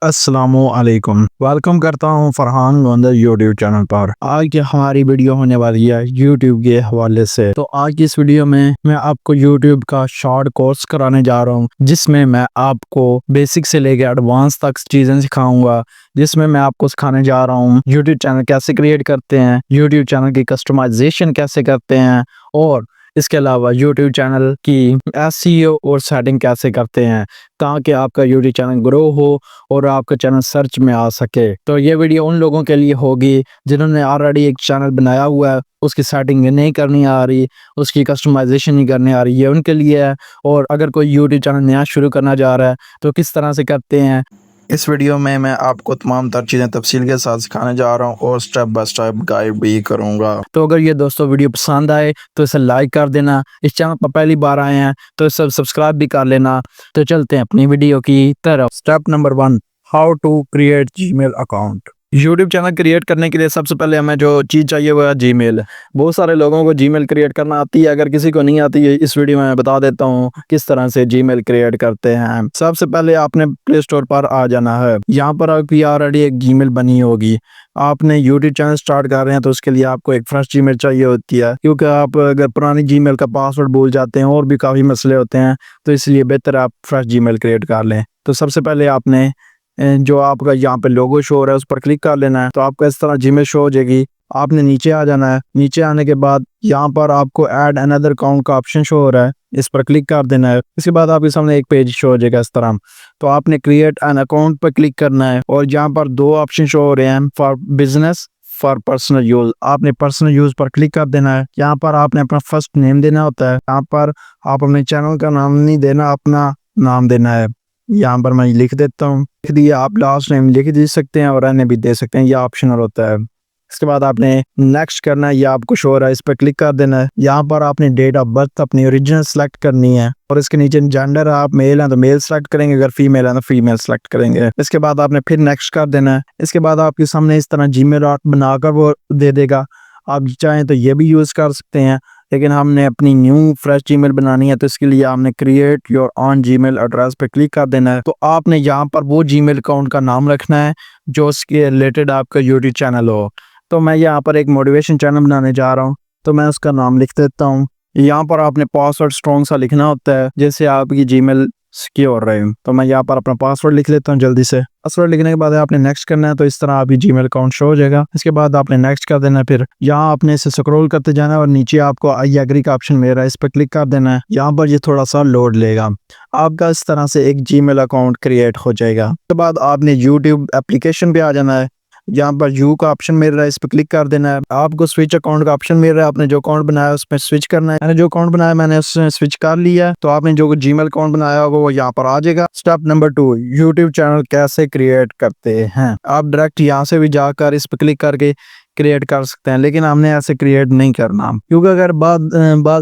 अस्सलामुअलैकुम। वेलकम करता हूँ फरहान गोंदर यूट्यूब चैनल पर। आज की हमारी वीडियो होने वाली है यूट्यूब के हवाले से। तो आज की इस वीडियो में मैं आपको यूट्यूब का शॉर्ट कोर्स कराने जा रहा हूँ, जिसमें मैं आपको बेसिक से लेकर एडवांस तक चीज़ें सिखाऊंगा। जिसमें मैं आपको सिखाने जा रहा हूँ यूट्यूब चैनल कैसे क्रिएट करते हैं, यूट्यूब चैनल की कस्टमाइजेशन कैसे करते हैं, और इसके अलावा यूट्यूब चैनल की एसईओ और सेटिंग कैसे करते हैं, ताकि आपका यूट्यूब चैनल ग्रो हो और आपका चैनल सर्च में आ सके। तो ये वीडियो उन लोगों के लिए होगी जिन्होंने ऑलरेडी एक चैनल बनाया हुआ है, उसकी सेटिंग नहीं करनी आ रही, उसकी कस्टमाइजेशन नहीं करनी आ रही, ये उनके लिए है। और अगर कोई यूट्यूब चैनल नया शुरू करना चाह रहा है तो किस तरह से करते हैं, इस वीडियो में मैं आपको तमाम तर चीज़ें तफसील के साथ सिखाने जा रहा हूँ और स्टेप बाय स्टेप गाइड भी करूँगा। तो अगर ये दोस्तों वीडियो पसंद आए तो इसे लाइक कर देना। इस चैनल पर पहली बार आए हैं तो इसे सब्सक्राइब भी कर लेना। तो चलते हैं अपनी वीडियो की तरफ। Step number 1, how to create Gmail account. YouTube channel create करने के लिए सबसे पहले हमें जो चीज़ चाहिए वो है जीमेल। बहुत सारे लोगों को जीमेल क्रिएट करना आती है, अगर किसी को नहीं आती है इस वीडियो में मैं बता देता हूँ किस तरह से जीमेल क्रिएट करते हैं। सबसे पहले आपने प्ले स्टोर पर आ जाना है। यहाँ पर आपकी ऑलरेडी एक जीमेल बनी होगी। आपने यूट्यूब चैनल स्टार्ट कर रहे हैं तो उसके लिए आपको एक फ्रेश जीमेल चाहिए होती है, क्योंकि आप अगर पुरानी जीमेल का पासवर्ड भूल जाते हैं और भी काफ़ी मसले होते हैं, तो इसलिए बेहतर आप फ्रेश जीमेल क्रिएट कर लें। तो सबसे पहले आपने जो आपका यहाँ पे लोगो शो हो रहा है उस पर क्लिक कर लेना है। तो आपको इस तरह जीमेल शो हो जाएगी। आपने नीचे आ जाना है। नीचे आने के बाद यहाँ पर आपको ऐड अनदर अकाउंट का ऑप्शन शो हो रहा है, इस पर क्लिक कर देना है। इसके बाद आपके सामने एक पेज शो हो जाएगा इस तरह। तो आपने क्रिएट एन अकाउंट पर क्लिक करना है और यहाँ पर दो ऑप्शन शो हो रहे हैं, for business, for personal use. आपने पर्सनल यूज पर क्लिक कर देना है। यहाँ पर आपने अपना फर्स्ट नेम देना होता है। यहाँ पर आप अपने चैनल का नाम नहीं देना, अपना नाम देना है। यहाँ पर मैं लिख देता हूँ, लिख दिया। आप लास्ट नेम लिख दे सकते हैं और रहने भी दे सकते हैं, यह ऑप्शनल होता है। इसके बाद आपने नेक्स्ट करना है, यह आपको शो हो रहा है, इस पर क्लिक कर देना है। यहाँ पर आपने डेट ऑफ बर्थ अपनी ओरिजिनल सेलेक्ट करनी है और इसके नीचे जेंडर, आप मेल हैं तो मेल सेलेक्ट करेंगे, अगर फीमेल है तो फीमेल सेलेक्ट करेंगे। इसके बाद आपने फिर नेक्स्ट कर देना है। इसके बाद आपके सामने इस तरह जीमेल आर्ट बनाकर वो दे देगा। आप चाहें तो ये भी यूज़ कर सकते हैं, लेकिन हमने अपनी न्यू फ्रेश जीमेल बनानी है तो इसके लिए आपने create your on Gmail address पे क्लिक कर देना है। तो आपने यहाँ पर वो जीमेल अकाउंट का नाम रखना है जो उसके रिलेटेड आपका यूट्यूब चैनल हो। तो मैं यहाँ पर एक मोटिवेशन चैनल बनाने जा रहा हूँ, तो मैं उसका नाम लिख देता हूँ। यहाँ पर आपने पासवर्ड स्ट्रॉन्ग सा लिखना होता है, जैसे आपकी जीमेल सिक्योर रहे। तो मैं यहाँ पर अपना पासवर्ड लिख लेता हूँ जल्दी से। पासवर्ड लिखने के बाद आपने नेक्स्ट करना है, तो इस तरह आपकी जीमेल अकाउंट शो हो जाएगा। इसके बाद आपने नेक्स्ट कर देना है। फिर यहाँ आपने इसे स्क्रॉल करते जाना है और नीचे आपको आई एग्री का ऑप्शन मिल रहा है, इस पर क्लिक कर देना है। यहाँ पर ये थोड़ा सा लोड लेगा। आपका इस तरह से एक जीमेल अकाउंट क्रिएट हो जाएगा। उसके बाद आपने यूट्यूब एप्लीकेशन पे आ जाना है। यहाँ पर यू का ऑप्शन मिल रहा है, इस पर क्लिक कर देना है। आपको स्विच अकाउंट का ऑप्शन मिल रहा है, आपने जो अकाउंट बनाया उसमें स्विच करना है। मैंने जो अकाउंट बनाया मैंने उसमें स्विच कर लिया, तो आपने जो जीमेल अकाउंट बनाया होगा वो यहाँ पर आ जाएगा। स्टेप नंबर 2, यूट्यूब चैनल कैसे क्रिएट करते हैं। आप डायरेक्ट यहाँ से भी जाकर इस पर क्लिक करके क्रिएट कर सकते हैं, लेकिन हमने ऐसे क्रिएट नहीं करना, क्योंकि अगर बाद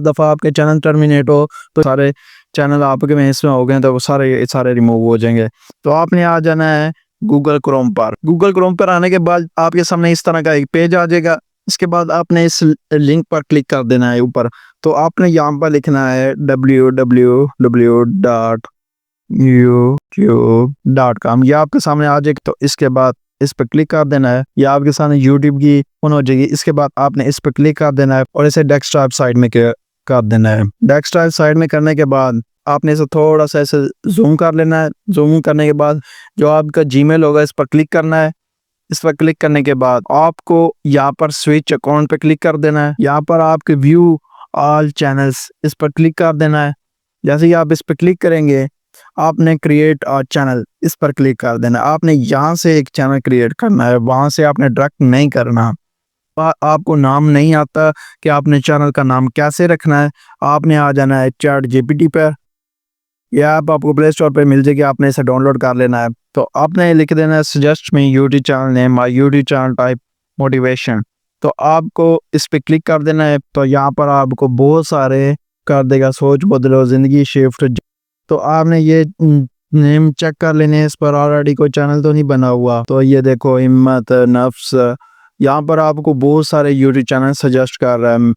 दफ़ा आपके चैनल टर्मिनेट हो तो सारे चैनल आपके में इसमें हो गए तो वो सारे रिमूव हो जाएंगे। तो आपने आ जाना है गूगल क्रोम पर। गूगल क्रोम पर आने के बाद आपके सामने इस तरह का एक पेज आ जाएगा। इसके बाद आपने इस लिंक पर क्लिक कर देना है ऊपर। तो आपने यहाँ पर लिखना है www.youtube.com, ये आपके सामने आ जाएगा। तो इसके बाद इस पर क्लिक कर देना है, ये आपके सामने यूट्यूब की ओपन हो जाएगी। इसके बाद आपने इस पर क्लिक कर देना है और इसे डेस्कटॉप साइड में कर देना है। डेस्कटॉप साइड में करने के बाद आपने इसे थोड़ा सा ऐसे जूम कर लेना है। जूम करने के बाद जो आपका जीमेल होगा इस पर क्लिक करना है। इस पर क्लिक करने के बाद आपको यहाँ पर स्विच अकाउंट पे क्लिक कर देना है। यहाँ पर आपके व्यू ऑल चैनल्स, इस पर क्लिक कर देना है। जैसे ही आप इस पर क्लिक करेंगे आपने क्रिएट अ चैनल, इस पर क्लिक कर देना है। आपने यहाँ से एक चैनल क्रिएट करना है, वहाँ से आपने डायरेक्ट नहीं करना। आपको नाम नहीं आता कि आपने चैनल का नाम कैसे रखना है, आपने आ जाना है चैट जीपीटी पर। यह ऐप आपको प्ले स्टोर पे मिल जाएगी, आपने इसे डाउनलोड कर लेना है। तो आपने लिख देना है suggest me YouTube channel name, my YouTube channel type motivation. तो आपको इस पे क्लिक कर देना है। तो यहाँ पर आपको बहुत सारे कर देगा, सोच बदलो जिंदगी शिफ्ट। तो आपने ये नेम चेक कर लेने हैं, इस पर ऑलरेडी कोई चैनल तो नहीं बना हुआ। तो ये देखो हिम्मत नफ्स, यहाँ पर आपको बहुत सारे यूट्यूब चैनल सजेस्ट कर रहा है।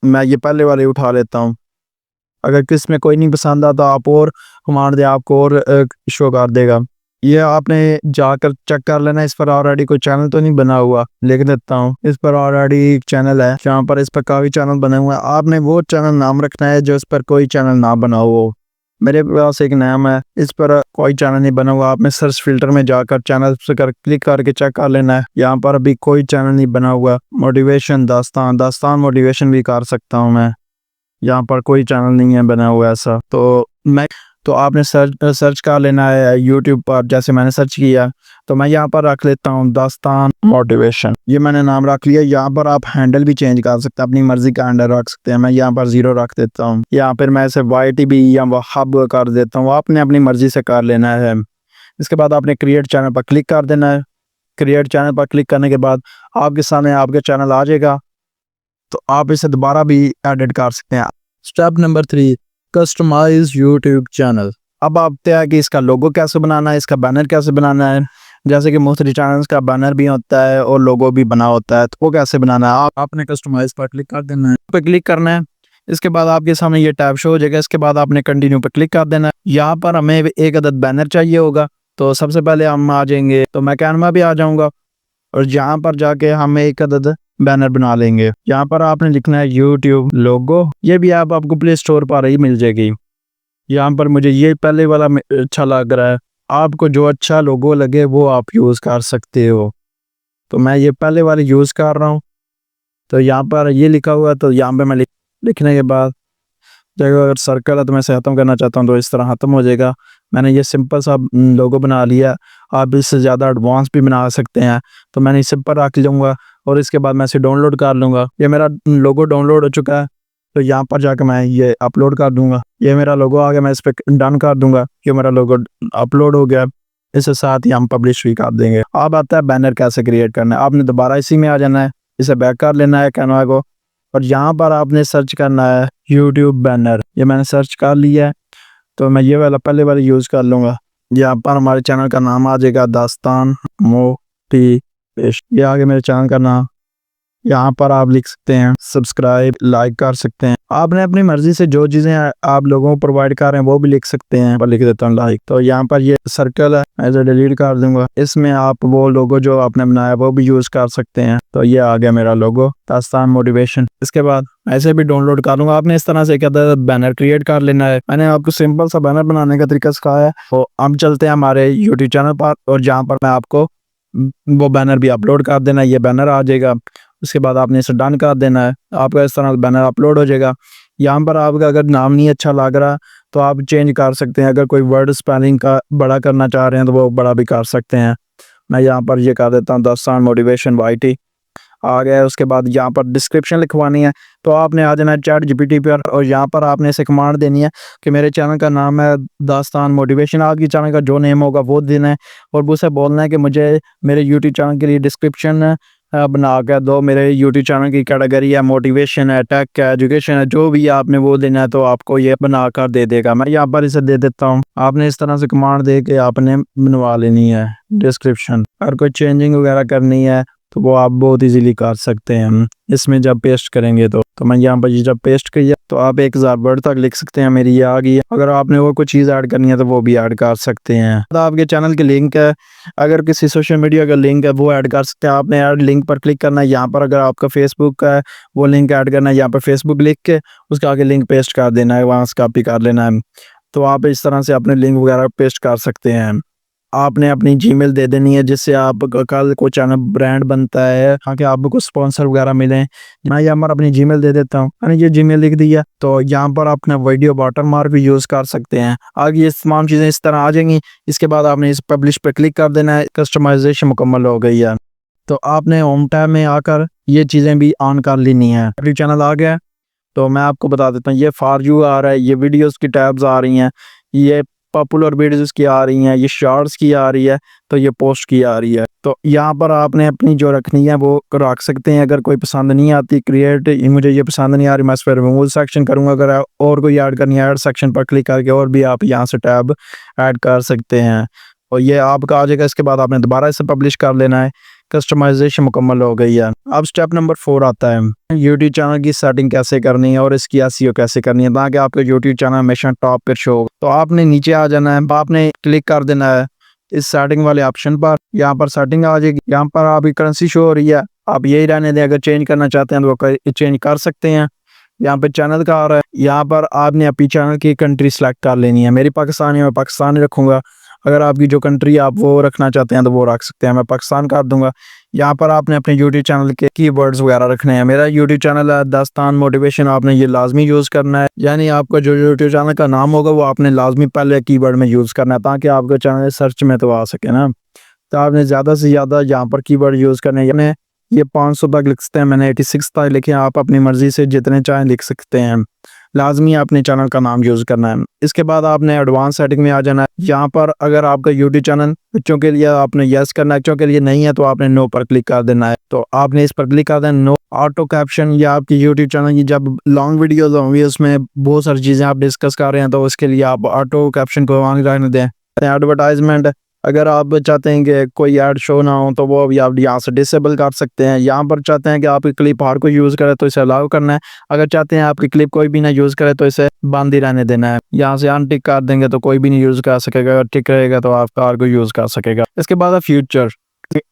मैं ये पहले वाले उठा लेता हूँ। अगर किस में कोई नहीं पसंद आता आप और कमांड दे, आपको और शो कर देगा। ये आपने जाकर चेक कर लेना, इस पर ऑलरेडी कोई चैनल तो नहीं बना हुआ। लिख देता हूँ, इस पर ऑलरेडी एक चैनल है, जहाँ पर इस पर काफी चैनल बने हुए हैं। आपने वो चैनल नाम रखना है जो इस पर कोई चैनल ना बना हो। मेरे पास एक नाम है, इस पर कोई चैनल नहीं बना हुआ। आपने सर्च फिल्टर में जाकर चैनल से क्लिक करके चेक कर लेना है। यहाँ पर अभी कोई चैनल नहीं बना हुआ। मोटिवेशन दास्तान मोटिवेशन भी कर सकता हूँ मैं। यहाँ पर कोई चैनल नहीं है बना हुआ ऐसा। तो आपने सर्च कर लेना है यूट्यूब पर। जैसे मैंने सर्च किया तो मैं यहाँ पर रख लेता हूँ दास्तान मोटिवेशन, ये मैंने नाम रख लिया। यहाँ पर आप हैंडल भी चेंज कर सकते हैं, अपनी मर्जी का हैंडल रख सकते हैं। मैं यहाँ पर 0 रख देता हूँ, या फिर मैं इसे YTB या हब कर देता हूँ। आपने अपनी मर्जी से कर लेना है। इसके बाद आपने क्रिएट चैनल पर क्लिक कर देना है। क्रिएट चैनल पर क्लिक करने के बाद आपके सामने आपका चैनल आ जाएगा, तो आप इसे दोबारा भी एडिट कर सकते हैं। Step number 3, customise YouTube channel. अब आते हैं कि इसका लोगो कैसे बनाना है, इसका बैनर कैसे बनाना है। जैसे कि मुख्तलिफ चैनल्स का बैनर भी होता है और लोगो भी बना होता है, तो वो कैसे बनाना है। आपने कस्टमाइज पर क्लिक कर देना है, पे क्लिक करना है। इसके बाद आपके सामने ये टैब शो हो जाएगा। इसके बाद आपने कंटिन्यू पर क्लिक कर देना है। यहाँ पर हमें एक अदद बैनर चाहिए होगा, तो सबसे पहले हम आ जाएंगे, तो मैं कैनवा भी आ जाऊँगा और यहाँ पर जाके हम एक अदद बैनर बना लेंगे। यहाँ पर आपने लिखना है यूट्यूब लोगो। ये भी आपको प्ले स्टोर पर ही मिल जाएगी। यहाँ पर मुझे ये पहले वाला अच्छा लग रहा है। आपको जो अच्छा लोगो लगे वो आप यूज़ कर सकते हो। तो मैं ये पहले वाले यूज़ कर रहा हूँ। तो यहाँ पर ये लिखा हुआ है, तो यहाँ पे मैं लिखने के बाद जगह अगर सर्कल है तो मैं इसे ख़त्म करना चाहता हूँ तो इस तरह ख़त्म हो जाएगा। मैंने ये सिंपल सा लोगो बना लिया। आप इससे ज़्यादा एडवांस भी बना सकते हैं, तो मैंने इसे पर रख लूँगा और इसके बाद मैं इसे डाउनलोड कर लूँगा। ये मेरा लोगो डाउनलोड हो चुका है, तो यहाँ पर जाकर मैं ये अपलोड कर दूँगा। ये मेरा लोगो आ गया, मैं इस पर डन कर दूँगा। ये मेरा लोगो अपलोड हो गया। इसके साथ ही हम पब्लिश भी कर देंगे। अब आता है बैनर कैसे क्रिएट करना है। आपने दोबारा इसी में आ जाना है, इसे बैक कर लेना है कैनवा को, और यहाँ पर आपने सर्च करना है यूट्यूब बैनर। ये मैंने सर्च कर लिया है, तो मैं ये वाला पहले वाला यूज़ कर लूँगा। यहाँ पर हमारे चैनल का नाम आ जाएगा दास्तान मोटिवेशन। ये आगे मेरे चैनल का नाम। यहाँ पर आप लिख सकते हैं सब्सक्राइब, लाइक कर सकते हैं। आपने अपनी मर्जी से जो चीज़ें आप लोगों को प्रोवाइड कर रहे हैं वो भी लिख सकते हैं। पर लिख देता हूँ लाइक। तो यहाँ पर ये सर्कल है, मैं इसे डिलीट कर दूंगा। इसमें आप वो लोगो जो आपने बनाया वो भी यूज़ कर सकते हैं। तो ये आ गया मेरा लोगो दास्तान मोटिवेशन। इसके बाद ऐसे भी डाउनलोड कर लूँगा। आपने इस तरह से क्या बैनर क्रिएट कर लेना है। मैंने आपको सिंपल सा बैनर बनाने का तरीका सिखाया है। तो हम चलते हैं हमारे यूट्यूब चैनल पर, और जहाँ पर मैं आपको वो बैनर भी अपलोड कर देना है। ये बैनर आ जाएगा। उसके बाद आपने इसे डन कर देना है। आपका इस तरह बैनर अपलोड हो जाएगा। यहाँ पर आपका अगर नाम नहीं अच्छा लग रहा तो आप चेंज कर सकते हैं। अगर कोई वर्ड स्पेलिंग का बड़ा करना चाह रहे हैं तो वो बड़ा भी कर सकते हैं। मैं यहाँ पर ये कर देता हूँ दास्तान मोटिवेशन YT आ गया है। उसके बाद यहाँ पर डिस्क्रिप्शन लिखवानी है, तो आपने आ जाना है ChatGPT पर, और यहाँ पर आपने इसे कमांड देनी है कि मेरे चैनल का नाम है दास्तान मोटिवेशन। आपकी चैनल का जो नेम होगा वो देना है, और उसे बोलना है कि मुझे मेरे यूट्यूब चैनल के लिए डिस्क्रिप्शन बना के दो। मेरे यूट्यूब चैनल की कैटेगरी है मोटिवेशन है, टेक है, एजुकेशन है, जो भी आपने वो देना है तो आपको ये बना कर दे देगा। मैं यहाँ पर इसे दे देता हूँ। आपने इस तरह से कमांड दे के आपने बनवा लेनी है डिस्क्रिप्शन। अगर कोई चेंजिंग वगैरह करनी है तो वो आप बहुत इजीली कर सकते हैं इसमें जब पेस्ट करेंगे। तो मैं यहाँ पर जब पेस्ट किया तो आप 1000 वर्ड तक लिख सकते हैं। मेरी ये आ गई है। अगर आपने वो कोई चीज़ ऐड करनी है तो वो भी ऐड कर सकते हैं। तो आपके चैनल के लिंक है, अगर किसी सोशल मीडिया का लिंक है वो ऐड कर सकते हैं। आपने ऐड लिंक पर क्लिक करना है। यहाँ पर अगर आपका फेसबुक का है वो लिंक ऐड करना है। यहाँ पर फेसबुक लिख के उसका आगे लिंक पेस्ट कर देना है, वहाँ से कॉपी कर लेना है। तो आप इस तरह से अपने लिंक वगैरह पेस्ट कर सकते हैं। आपने अपनी जीमेल दे देनी है, जिससे आप कल को चैनल ब्रांड बनता है, ताकि आपको स्पॉन्सर वगैरह मिले। मैं यहाँ पर अपनी जीमेल दे देता हूँ। मैंने ये जीमेल लिख दिया। तो यहाँ पर अपना वीडियो वाटरमार्क भी यूज़ कर सकते हैं। आगे ये तमाम चीज़ें इस तरह आ जाएंगी। इसके बाद आपने इस पब्लिश पर क्लिक कर देना है। कस्टमाइजेशन मुकम्मल हो गई है। तो आपने होम टैब में आकर ये चीज़ें भी ऑन कर लेनी है। अगली चैनल आ गया, तो मैं आपको बता देता हूँ। ये फॉर यू आ रहा है, ये वीडियोज़ की टैब्स आ रही हैं, ये पॉपुलर वीडियोस की आ रही हैं, ये शॉर्ट्स की आ रही है, तो ये पोस्ट की आ रही है। तो यहाँ पर आपने अपनी जो रखनी है वो रख सकते हैं। अगर कोई पसंद नहीं आती क्रिएट, मुझे ये पसंद नहीं आ रही, मैं इस पर रिमूव सेक्शन करूँगा। अगर और कोई ऐड करनी है, ऐड सेक्शन पर क्लिक करके और भी आप यहाँ से टैब ऐड कर सकते हैं, और ये आपका आ जाएगा। इसके बाद आपने दोबारा इसे पब्लिश कर लेना है। कस्टमाइजेशन मुकम्मल हो गई है। अब स्टेप नंबर 4 आता है यूट्यूब चैनल की सेटिंग कैसे करनी है और इसकी एसईओ कैसे करनी है, ताकि आपका यूट्यूब चैनल हमेशा टॉप पर शो हो। तो आपने नीचे आ जाना है, आपने क्लिक कर देना है इस सेटिंग वाले ऑप्शन पर, यहाँ पर सेटिंग आ जाएगी। यहाँ पर आपकी करेंसी शो हो रही है, आप यही रहने दें। अगर चेंज करना चाहते हैं तो वो चेंज कर सकते हैं। यहाँ पे चैनल का आ रहा है, यहाँ पर आपने अपनी चैनल की कंट्री सेलेक्ट कर लेनी है। मेरी पाकिस्तान है, मैं पाकिस्तान रखूँगा। अगर आपकी जो कंट्री आप वो रखना चाहते हैं तो वो रख सकते हैं, मैं पाकिस्तान कर दूंगा। यहाँ पर आपने अपने यूट्यूब चैनल के कीवर्ड्स वगैरह रखने हैं। मेरा यूट्यूब चैनल है दास्तान मोटिवेशन, आपने ये लाजमी यूज़ करना है। यानी आपका जो यूट्यूब चैनल का नाम होगा वो आपने लाजमी पहले कीवर्ड में यूज़ करना है, ताकि आपका चैनल सर्च में तो आ सके ना। तो आपने ज़्यादा से ज़्यादा यहाँ पर कीवर्ड यूज़ करने हैं। ये 500 तक लिख सकते हैं, मैंने 86 तक लिखे। आप अपनी मर्ज़ी से जितने चाहें लिख सकते हैं। लाजमी अपने चैनल का नाम यूज़ करना है। इसके बाद आपने एडवांस सेटिंग में आ जाना है। यहाँ पर अगर आपका यूट्यूब चैनल बच्चों के लिए आपने यस करना है, बच्चों के लिए नहीं है तो आपने नो पर क्लिक कर देना है। तो आपने इस पर क्लिक कर देना। नो ऑटो कैप्शन, या आपकी यूट्यूब चैनल की जब लॉन्ग वीडियोस होंगी उसमें बहुत सारी चीज़ें आप डिस्कस कर रहे हैं, तो उसके लिए आप ऑटो कैप्शन को ऑन रहने दें। एडवर्टाइजमेंट, अगर आप चाहते हैं कि कोई ऐड शो ना हो तो वो भी आप यहाँ से डिसेबल कर सकते हैं। यहाँ पर चाहते हैं कि आपकी क्लिप हर कोई यूज़ करे तो इसे अलाउ करना है। अगर चाहते हैं आपकी क्लिप कोई भी ना यूज़ करे तो इसे बंद ही रहने देना है। यहाँ से अनटिक कर देंगे तो कोई भी नहीं यूज़ कर सकेगा, अगर टिक रहेगा तो आपका हर कोई यूज़ कर सकेगा। इसके बाद फ्यूचर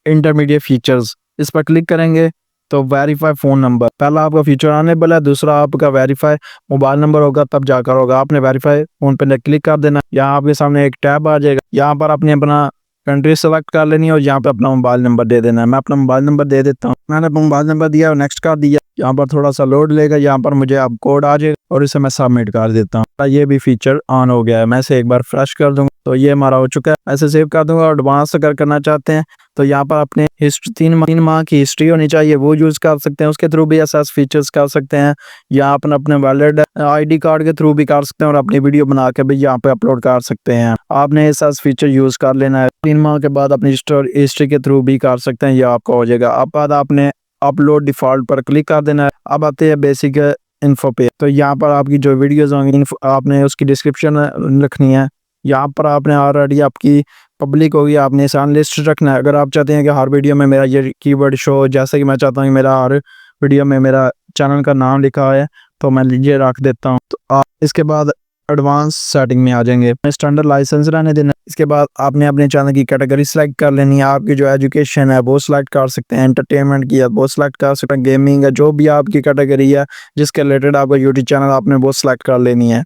इंटरमीडिएट फीचर्स, इस पर क्लिक करेंगे तो वेरीफाई फ़ोन नंबर, पहला आपका फीचर आने वाला है, दूसरा आपका वेरीफाई मोबाइल नंबर होगा, तब जाकर होगा। आपने वेरीफाई फ़ोन पे क्लिक कर देना। यहाँ आपके सामने एक टैब आ जाएगा, यहाँ पर आपने अपना कंट्री सेलेक्ट कर लेनी है और यहाँ पे अपना मोबाइल नंबर दे देना है। मैं अपना मोबाइल नंबर दे देता हूँ। मैंने अपना मोबाइल नंबर दिया और नेक्स्ट कर दिया। यहाँ पर थोड़ा सा लोड लेगा, यहाँ पर मुझे अब कोड आ जाएगा और इसे मैं सबमिट कर देता हूँ। ये भी फीचर ऑन हो गया है। मैं इसे एक बार फ्रेश कर दूंगा तो ये हमारा हो चुका है। ऐसे सेव कर दूंगा। और एडवांस अगर करना चाहते हैं तो यहाँ पर अपने हिस्ट्री 3 माह की हिस्ट्री होनी चाहिए, वो यूज़ कर सकते हैं। उसके थ्रू भी ऐसा फीचर्स कर सकते हैं। या अपने वैलिड ID कार्ड के थ्रू भी कर सकते हैं और अपनी वीडियो बना के भी यहाँ पे अपलोड कर सकते हैं। आपने ऐसा फीचर यूज़ कर लेना है। 3 माह के बाद अपनी हिस्ट्री के थ्रू भी कर सकते हैं, ये आपका हो जाएगा। अब बाद आपने अपलोड डिफ़ॉल्ट पर क्लिक कर देना है। अब आते हैं बेसिक इन्फो पे। तो यहाँ पर आपकी जो वीडियोज़ होंगी आपने उसकी डिस्क्रिप्शन रखनी है। यहाँ पर आपने ऑलरेडी आपकी पब्लिक होगी, आपने इसे अनलिस्ट रखना है। अगर आप चाहते हैं कि हर वीडियो में मेरा ये कीवर्ड शो, जैसे कि मैं चाहता हूँ कि मेरा हर वीडियो में मेरा चैनल का नाम लिखा है, तो मैं ये रख देता हूँ। तो आप इसके बाद एडवांस सेटिंग में आ जाएंगे। स्टैंडर्ड लाइसेंस रहने देना। इसके बाद आपने अपने चैनल की कैटेगरी सेलेक्ट कर लेनी है। आपकी जो एजुकेशन है वो सिलेक्ट कर सकते हैं, एंटरटेनमेंट की है वो सिलेक्ट कर सकते हैं, गेमिंग है, जो भी आपकी कैटेगरी है जिसके रिलेटेड आपका यूट्यूब चैनल आपने वो सिलेक्ट कर लेनी है।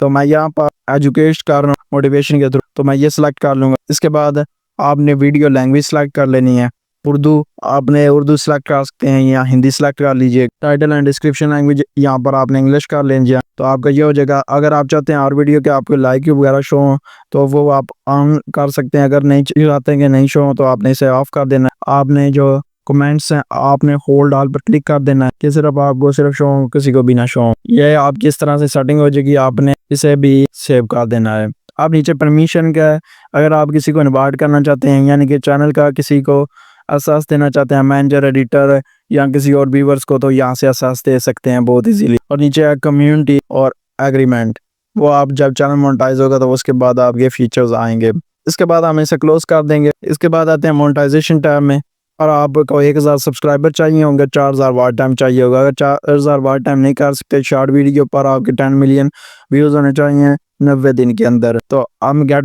तो मैं यहाँ पर एजुकेट कर रहा हूँ मोटिवेशन के थ्रू, तो मैं ये सिलेक्ट कर लूँगा। इसके बाद आपने वीडियो लैंग्वेज सेलेक्ट कर लेनी है। उर्दू, आपने उर्दू सेलेक्ट कर सकते हैं या हिंदी सेलेक्ट कर लीजिए। टाइटल एंड डिस्क्रिप्शन लैंग्वेज यहाँ पर आपने इंग्लिश कर लीजिए, तो आपका ये हो जाएगा। अगर आप चाहते हैं और वीडियो के आपको लाइक वगैरह शो हो तो वो आप ऑन कर सकते हैं। अगर नहीं चाहते हैं कि नहीं शो हो तो आपने इसे ऑफ कर देना है। आपने जो कमेंट्स हैं आपने होल्ड ऑल पर क्लिक कर देना है कि सिर्फ आपको सिर्फ शो हो, किसी को भी ना शो हो। ये आपकी इस तरह से सेटिंग हो जाएगी। आपने इसे भी सेव कर देना है। अब नीचे परमिशन का है, अगर आप किसी को इनवाइट करना चाहते हैं, यानी कि चैनल का किसी को एहसास देना चाहते हैं, मैनेजर, एडिटर या किसी और व्यूअर्स को, तो यहाँ से एहसास दे सकते हैं बहुत इजीली। और नीचे है कम्युनिटी और एग्रीमेंट, वो आप जब चैनल मोनेटाइज होगा तो उसके बाद आपके फीचर्स आएंगे। इसके बाद हम इसे क्लोज कर देंगे। इसके बाद आते हैं मोनेटाइजेशन टैब में। और आपको 1000 सब्सक्राइबर चाहिए होंगे, 4000 वॉच टाइम चाहिए होगा। अगर 4000 वॉच टाइम नहीं कर सकते, शॉर्ट वीडियो पर आपके 10 मिलियन व्यूज़ होने चाहिए 90 दिन के अंदर, तो हम गेट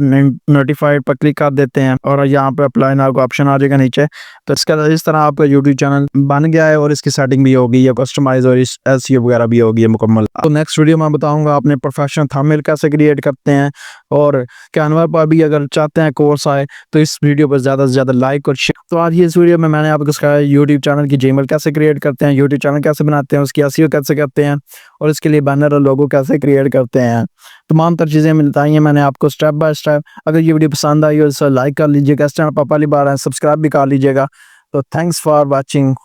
नोटिफाइड पर क्लिक कर देते हैं और यहाँ पे अप्लाई नाउ का ऑप्शन आ जाएगा नीचे। तो इसका इस तरह आपका यूट्यूब चैनल बन गया है और इसकी सेटिंग भी होगी, या कस्टमाइज और SEO वगैरह भी होगी मुकम्मल। तो नेक्स्ट वीडियो में बताऊंगा आपने प्रोफेशनल थंबनेल कैसे क्रिएट करते हैं। और कैनवा पर भी अगर चाहते हैं कोर्स आए तो इस वीडियो पर ज़्यादा से ज़्यादा लाइक और शेयर। तो आज इस वीडियो में मैंने आपको सिखाया यूट्यूब चैनल की जीमेल कैसे क्रिएट करते हैं, यूट्यूब चैनल कैसे बनाते हैं, उसकी SEO कैसे करते हैं और इसके लिए बैनर और लोगो कैसे क्रिएट करते हैं। तमाम तर चीज़ें मिलता हैं मैंने आपको स्टेप बाय स्टेप। अगर ये वीडियो पसंद आई हो तो लाइक कर लीजिएगा, इस चैनल पर पहली बार है सब्सक्राइब भी कर लीजिएगा। तो थैंक्स फॉर वॉचिंग।